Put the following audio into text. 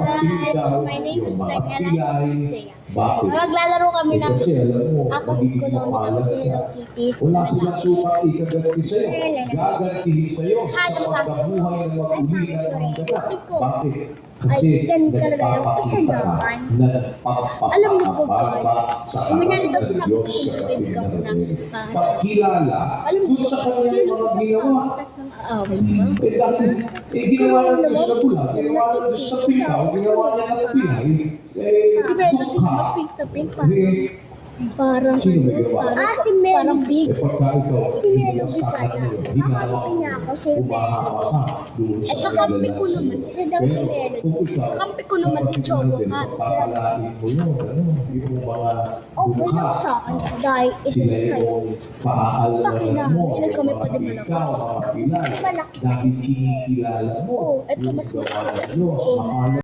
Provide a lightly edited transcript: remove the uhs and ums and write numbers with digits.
guys, my name is Daniela Sisea. Maglalaro kami ng ako si Kunomi tapos si Hello Kitty. Wala silang sukat ikaganti sa'yo. Gagantihin sa'yo sa pagkabuhay ng magulinan ng dagat. Bakit? Kasi nagpapakita ka na Alam niyo po guys, sa kunyari daw katawan ng sinabi Diyos ko sa kaibigan ko na pagkilala alam niyo dun sa kanyang sino mga ko ginawa. tapos ng kaaway ba? Dahil ginawa ng Diyos sa bulag, ginawa ng Diyos sa pikaw, ginawa niya ng pilay. Si Melody na pink na pink parang Sino may gawa? si Melody. Parang big. Pagka ikaw, Si Melody sinastakan pala. mo yun, hinawa Kakampi niya ako si umahama Melody. ka doon sa At kakampi ko kanilang naman sa'yo. si daw si Pero Melody. kung ikaw, Kakampi ko naman si Jowo ka. papalain mo yun, yung mga Okay lang sa akin dahil ito sila na kayo. yung paaalala mo, Hindi kami yung pwede mga ikaw, malakas. mga kilala, Malaki. dahil kinikilala mo, Oo, ito yung mas gawa malaki sa ng Diyos, iyo. mahal